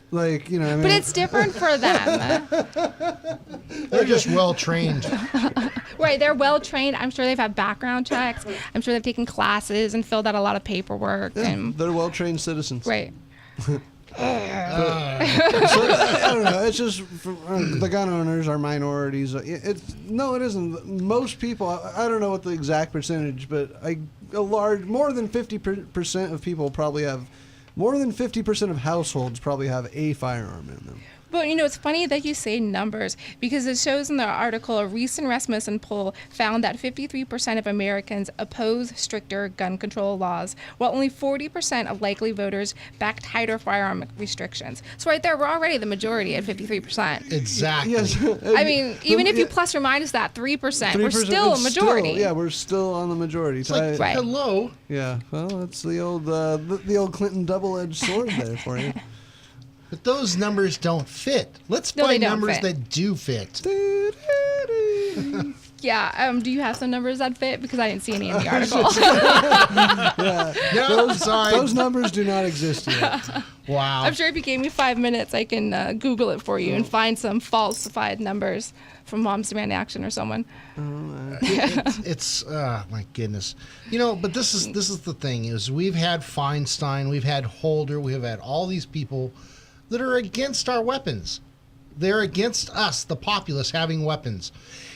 But it's different for them. They're just well trained. Right, they're well trained. I'm sure they've had background checks. I'm sure they've taken classes and filled out a lot of paperwork. Yeah, and they're well trained citizens. Right. So, I don't know. It's just the gun owners are minorities. It isn't. Most people. I don't know what the exact percentage, but more than 50% of people probably have. More than 50% of households probably have a firearm in them. But, it's funny that you say numbers because it shows in the article a recent Rasmussen poll found that 53% of Americans oppose stricter gun control laws, while only 40% of likely voters back tighter firearm restrictions. So right there, we're already the majority at 53%. Exactly. Yes. I mean, even if you plus or minus that 3%, we're still a majority. We're still on the majority. It's like, right. Hello. Yeah, well, it's the old Clinton double-edged sword there for you. But those numbers don't fit. Let's find numbers that do fit. Yeah. Do you have some numbers that fit? Because I didn't see any in the article. Those numbers do not exist yet. Wow. I'm sure if you gave me 5 minutes, I can Google it for you and find some falsified numbers from Moms Demand Action or someone. It's my goodness. But this is the thing is we've had Feinstein, we've had Holder, we have had all these people that are against our weapons. They're against us, the populace, having weapons.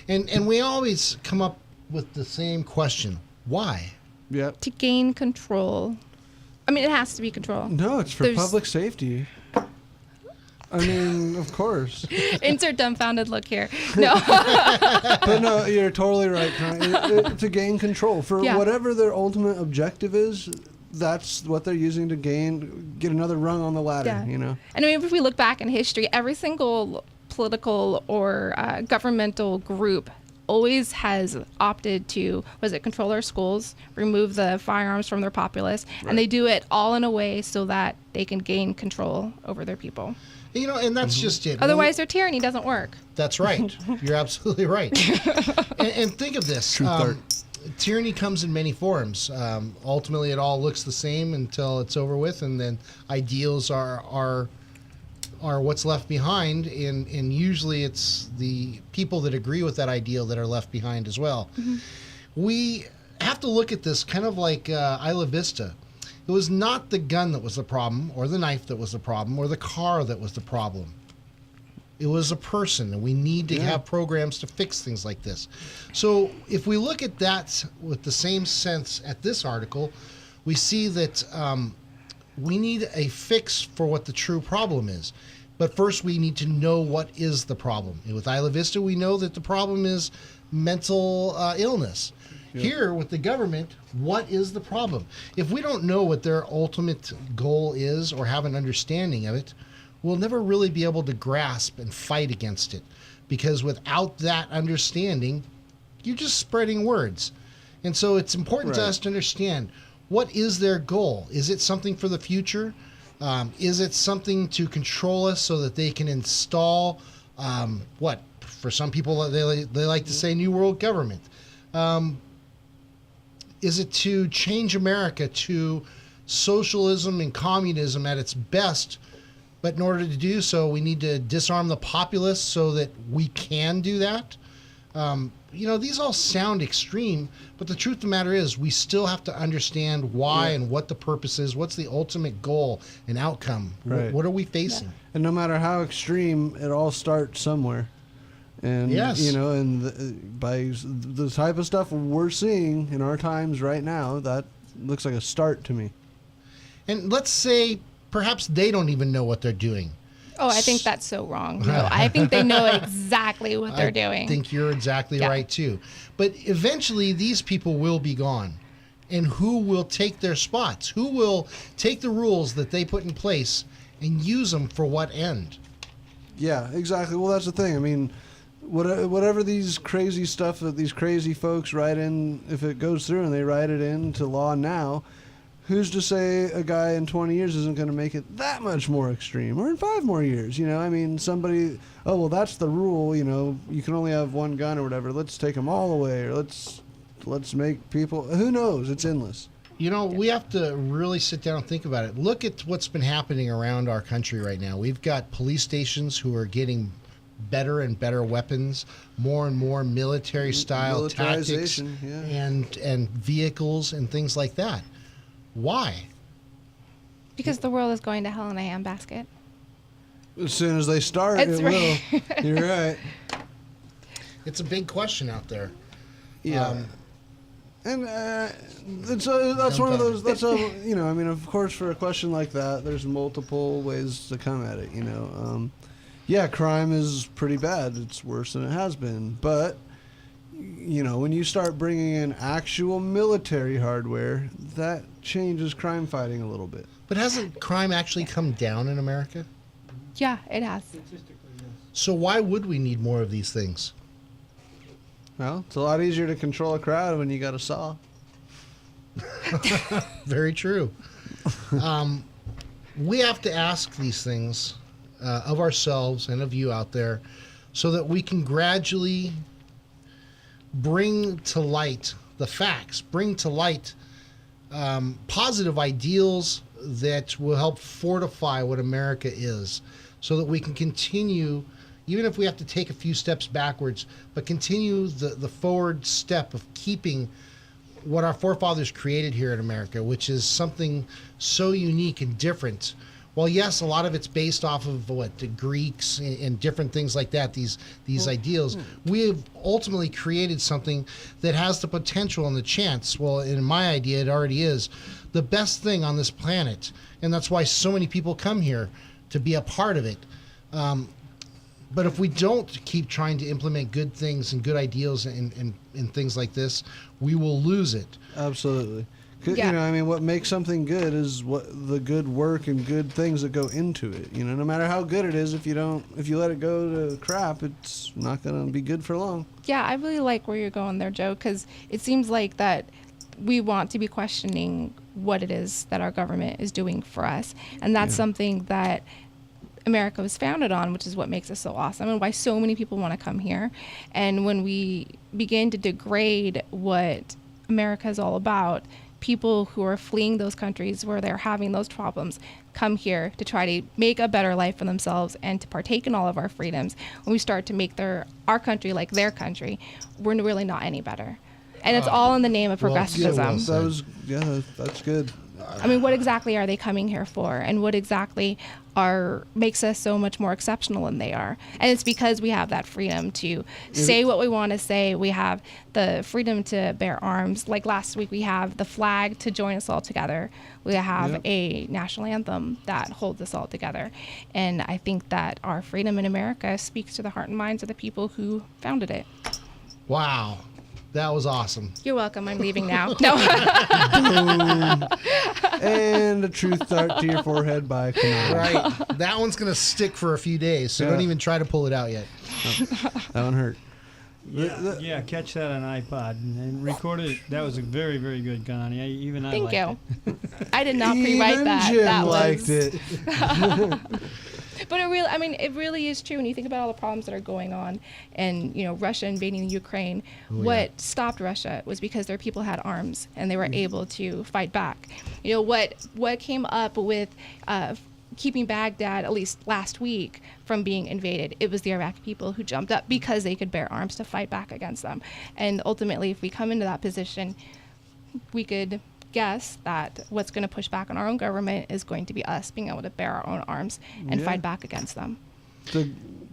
And we always come up with the same question. Why? Yep. To gain control. I mean, it has to be control. No, it's for public safety. I mean, of course. Insert dumbfounded look here. No. But no, you're totally right. To gain control. For whatever their ultimate objective is, that's what they're using to get another rung on the ladder, And I mean, if we look back in history, every single political or governmental group always has opted to, control our schools, remove the firearms from their populace, and they do it all in a way so that they can gain control over their people. And that's just it. Otherwise, their tyranny doesn't work. That's right. You're absolutely right. and think of this. Tyranny comes in many forms. Ultimately, it all looks the same until it's over with, and then ideals are what's left behind, and usually it's the people that agree with that ideal that are left behind as well. We have to look at this kind of like Isla Vista. It was not the gun that was the problem, or the knife that was the problem, or the car that was the problem. It was a person, and we need to have programs to fix things like this. So if we look at that with the same sense at this article, we see that we need a fix for what the true problem is. But first, we need to know what is the problem. And with Isla Vista, we know that the problem is mental illness. Here, with the government, what is the problem? If we don't know what their ultimate goal is or have an understanding of it, we'll never really be able to grasp and fight against it. Because without that understanding, you're just spreading words. And so it's important to us to understand, what is their goal? Is it something for the future? Is it something to control us so that they can install, for some people, they like to say New World Government. Is it to change America to socialism and communism at its best? But in order to do so, we need to disarm the populace so that we can do that. These all sound extreme, but the truth of the matter is we still have to understand why and what the purpose is. What's the ultimate goal and outcome? What are we facing? And no matter how extreme, it all starts somewhere. And, by the type of stuff we're seeing in our times right now, that looks like a start to me. And let's say perhaps they don't even know what they're doing. Oh, I think that's so wrong. No, I think they know exactly what they're doing. I think you're exactly right, too. But eventually, these people will be gone. And who will take their spots? Who will take the rules that they put in place and use them for what end? Yeah, exactly. Well, that's the thing. I mean, whatever these crazy stuff that these crazy folks write in, if it goes through and they write it into law now, who's to say a guy in 20 years isn't going to make it that much more extreme, or in 5 more years? I mean, somebody, that's the rule. You can only have one gun or whatever. Let's take them all away, or let's make people. Who knows? It's endless. We have to really sit down and think about it. Look at what's been happening around our country right now. We've got police stations who are getting better and better weapons, more and more military-style tactics and vehicles and things like that. Why? Because the world is going to hell in a handbasket. As soon as they start, it will. You're right. It's a big question out there. Yeah. And that's one of those. I mean, of course, for a question like that, there's multiple ways to come at it. Crime is pretty bad. It's worse than it has been. But when you start bringing in actual military hardware, that changes crime fighting a little bit. But hasn't crime actually come down in America? Yeah, it has. So why would we need more of these things? Well, it's a lot easier to control a crowd when you got a saw. Very true. We have to ask these things of ourselves and of you out there so that we can gradually bring to light the facts, bring to light positive ideals that will help fortify what America is, so that we can continue, even if we have to take a few steps backwards, but continue the forward step of keeping what our forefathers created here in America, which is something so unique and different. Well, yes, a lot of it's based off of the Greeks and different things like that, these ideals. We have ultimately created something that has the potential and the chance, well, in my idea, it already is, the best thing on this planet. And that's why so many people come here, to be a part of it. But if we don't keep trying to implement good things and good ideals and things like this, we will lose it. Absolutely. Yeah. You know, I mean, what makes something good is what the good work and good things that go into it. You know, no matter how good it is, if you let it go to crap, it's not going to be good for long. Yeah, I really like where you're going there, Joe, because it seems like that we want to be questioning what it is that our government is doing for us. And that's something that America was founded on, which is what makes us so awesome and why so many people want to come here. And when we begin to degrade what America is all about, people who are fleeing those countries where they're having those problems come here to try to make a better life for themselves and to partake in all of our freedoms. When we start to make our country like their country, we're really not any better. And it's all in the name of progressivism. That's good. I mean, what exactly are they coming here for? And what exactly makes us so much more exceptional than they are? And it's because we have that freedom to say what we want to say. We have the freedom to bear arms. Like last week, we have the flag to join us all together. We have a national anthem that holds us all together. And I think that our freedom in America speaks to the heart and minds of the people who founded it. Wow. That was awesome. You're welcome. I'm leaving now. No. And a truth dart to your forehead by Kanani. Right. That one's going to stick for a few days, so don't even try to pull it out yet. No, that one hurt. Yeah, catch that on iPod and record it. That was a very, very good, Connie. I Thank you. It. I did not pre-write that. Jim that liked it. But it really is true when you think about all the problems that are going on, and Russia invading Ukraine. What stopped Russia was because their people had arms and they were able to fight back. What came up with keeping Baghdad, at least last week, from being invaded? It was the Iraqi people who jumped up because they could bear arms to fight back against them. And ultimately, if we come into that position, we could guess that what's going to push back on our own government is going to be us being able to bear our own arms and fight back against them. It's a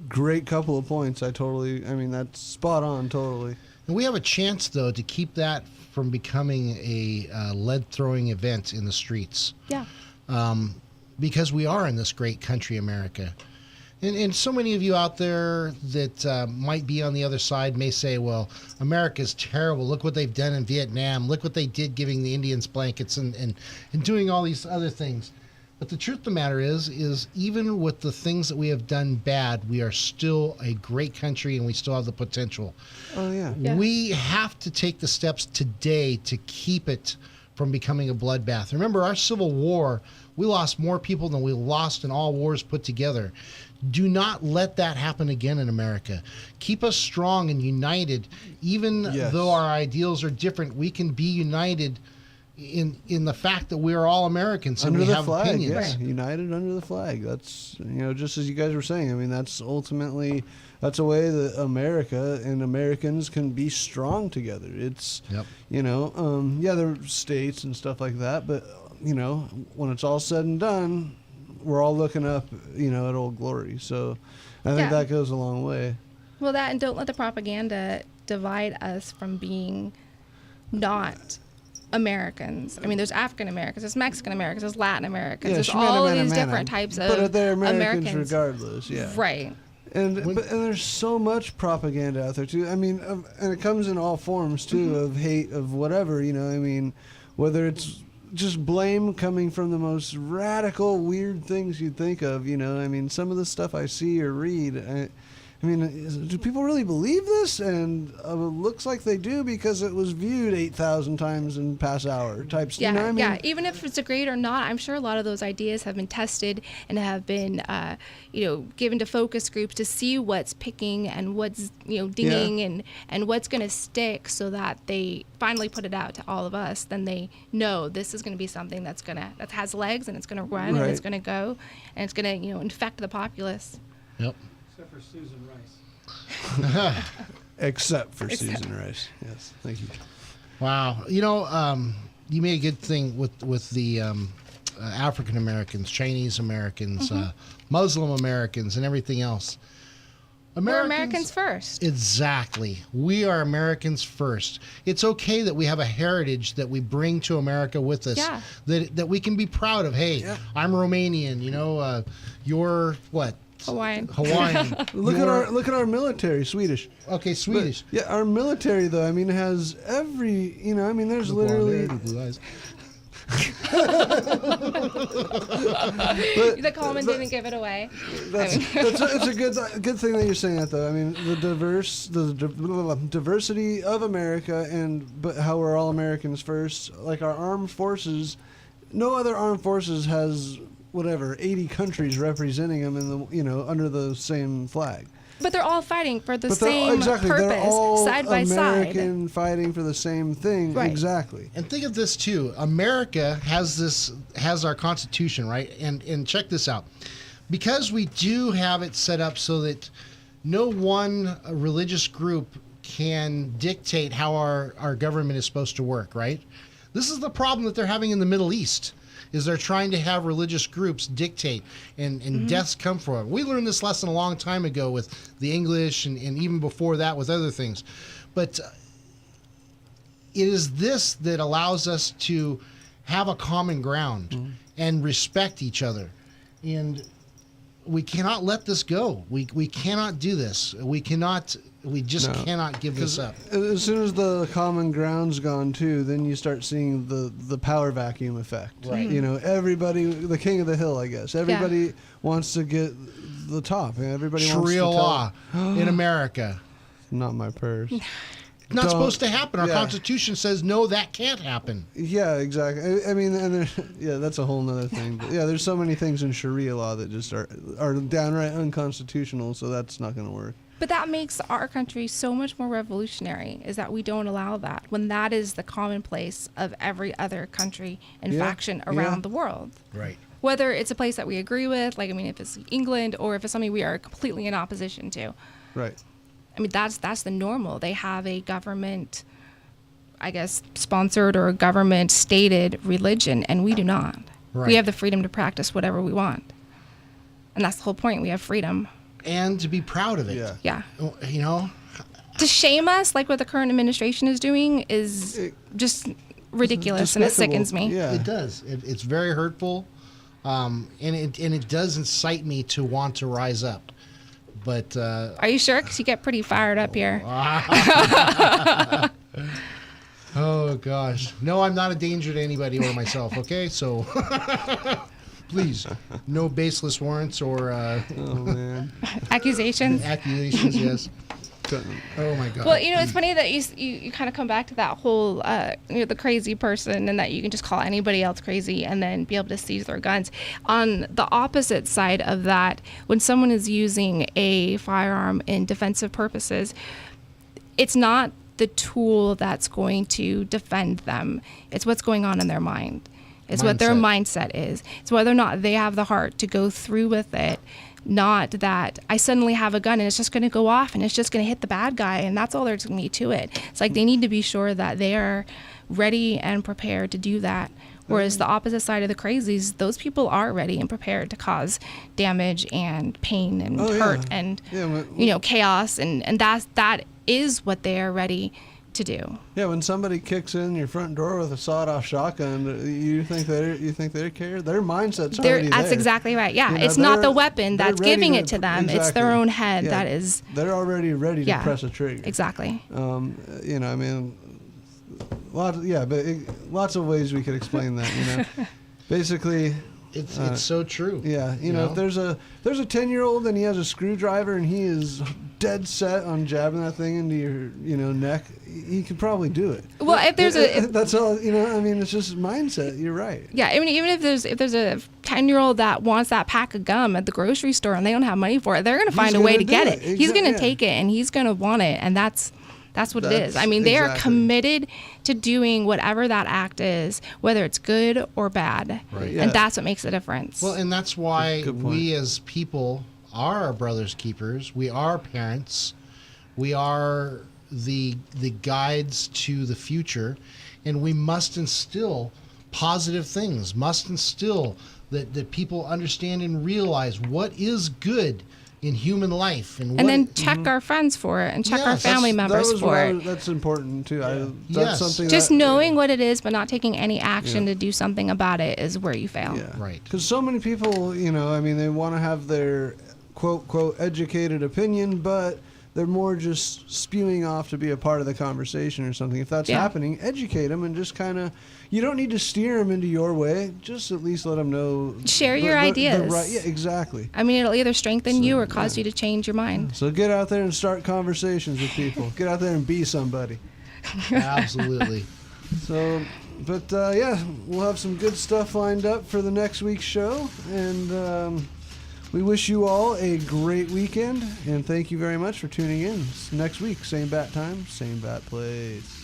great couple of points. That's spot on, totally. And we have a chance, though, to keep that from becoming a lead-throwing event in the streets. Yeah. Because we are in this great country, America. And so many of you out there that might be on the other side may say, well, America's terrible. Look what they've done in Vietnam. Look what they did giving the Indians blankets and doing all these other things. But the truth of the matter is even with the things that we have done bad, we are still a great country and we still have the potential. Oh, yeah. We have to take the steps today to keep it from becoming a bloodbath. Remember, our Civil War, we lost more people than we lost in all wars put together. Do not let that happen again in America. Keep us strong and united. Even though our ideals are different, we can be united in the fact that we are all Americans and under we the have flag, opinions. Yeah, united under the flag. That's, just as you guys were saying, that's ultimately, that's a way that America and Americans can be strong together. It's, there are states and stuff like that, but, when it's all said and done, we're all looking up, at Old Glory. So I think that goes a long way. Well, that, and don't let the propaganda divide us from being not Americans. I mean, there's African Americans, there's Mexican Americans, there's Latin Americans, there's all of these different types of but they're Americans regardless, right. And there's so much propaganda out there too. And it comes in all forms too, of hate, of whatever, whether it's just blame coming from the most radical, weird things you'd think of, some of the stuff I see or read, do people really believe this? And it looks like they do because it was viewed 8,000 times in the past hour types. Yeah, even if it's agreed or not, I'm sure a lot of those ideas have been tested and have been, given to focus groups to see what's picking and what's, dinging and what's going to stick, so that they finally put it out to all of us. Then they know this is going to be something that has legs and it's going to run and it's going to go and it's going to, infect the populace. Yep. Except for Susan Rice. Except for Susan Rice. Yes, thank you. Wow. You made a good thing with the African Americans, Chinese Americans, Muslim Americans, and everything else. We're Americans first. Exactly. We are Americans first. It's okay that we have a heritage that we bring to America with us. Yeah. That we can be proud of. Hey, I'm Romanian. You're what? Hawaiian. Look at our military, Swedish. Okay, Swedish. But, our military though, has every, there's literally blue eyes. The Coleman didn't give it away. It's a good thing that you're saying that, though. I mean, the diversity of America, but how we're all Americans first. Like our armed forces, no other armed forces has 80 countries representing them in the under the same flag. But they're all fighting for the same purpose, they're all side by American fighting for the same thing. Right. Exactly. And think of this too. America has our Constitution, right? And check this out. Because we do have it set up so that no one religious group can dictate how our government is supposed to work, right? This is the problem that they're having in the Middle East. Is they're trying to have religious groups dictate, and deaths come from it. We learned this lesson a long time ago with the English, and even before that with other things. But it is this that allows us to have a common ground and respect each other. And we cannot let this go. We cannot do this. We just cannot give this up. As soon as the common ground's gone too, then you start seeing the power vacuum effect. Right. Everybody, the king of the hill, I guess. Everybody wants to get the top. Everybody Sharia wants to law in America. Not my purse. Not supposed to happen. Our Constitution says no, that can't happen. Yeah, exactly. I mean, and that's a whole nother thing. But yeah, there's so many things in Sharia law that just are downright unconstitutional. So that's not going to work. But that makes our country so much more revolutionary, is that we don't allow that, when that is the commonplace of every other country and faction around the world. Right. Whether it's a place that we agree with, if it's England, or if it's something we are completely in opposition to. Right. I mean, that's the normal. They have a government, I guess, sponsored or government stated religion, and we do not. Right. We have the freedom to practice whatever we want. And that's the whole point. We have freedom. And to be proud of it. Yeah. To shame us, like what the current administration is doing, is just ridiculous, and it sickens me. Yeah. It does. It's very hurtful, and it does incite me to want to rise up. But are you sure? Because you get pretty fired up here. Oh gosh, no, I'm not a danger to anybody or myself. Okay, so. Please, no baseless warrants or accusations. Accusations, yes. Oh my God. Well, it's funny that you kind of come back to that whole the crazy person, and that you can just call anybody else crazy and then be able to seize their guns. On the opposite side of that, when someone is using a firearm in defensive purposes, it's not the tool that's going to defend them. It's what's going on in their mind. It's what their mindset is. It's whether or not they have the heart to go through with it. Not that I suddenly have a gun and it's just going to go off and it's just going to hit the bad guy, and that's all there's going to be to it. It's like they need to be sure that they are ready and prepared to do that. Whereas the opposite side of the crazies, those people are ready and prepared to cause damage and pain and hurt and chaos, and that is what they are ready to do. Yeah, when somebody kicks in your front door with a sawed-off shotgun, you think they care? Their mindset's already there. That's exactly right. Yeah, it's not the weapon that's giving it to them. Exactly. It's their own head that is. They're already ready to press a trigger. Exactly. Lots of ways we could explain that. Basically. It's so true. Yeah, if there's a 10-year-old and he has a screwdriver and he is dead set on jabbing that thing into your neck, he could probably do it. Well, if there's that's all. It's just mindset. You're right. Yeah, I mean, even if there's a 10-year-old that wants that pack of gum at the grocery store and they don't have money for it, they're going to find a way to get it. He's going to take it and he's going to want it, and that's what it is. I mean, they are committed to doing whatever that act is, whether it's good or bad. Right. And that's what makes the difference. Well, and that's why we as people are our brother's keepers. We are parents. We are the guides to the future. And we must instill positive things, must instill that people understand and realize what is good in human life, and then check our friends for it, and check our family members for it. That's important too. That's something. Just knowing what it is, but not taking any action to do something about it is where you fail. Yeah. Right. Because so many people, they want to have their quote educated opinion, but they're more just spewing off to be a part of the conversation or something. If that's happening, educate them and just kind of, you don't need to steer them into your way. Just at least let them know. Share your ideas. Yeah, exactly. I mean, it'll either strengthen you or cause you to change your mind. So get out there and start conversations with people. Get out there and be somebody. Absolutely. So, but yeah, we'll have some good stuff lined up for the next week's show. And we wish you all a great weekend. And thank you very much for tuning in. Next week, same bat time, same bat place.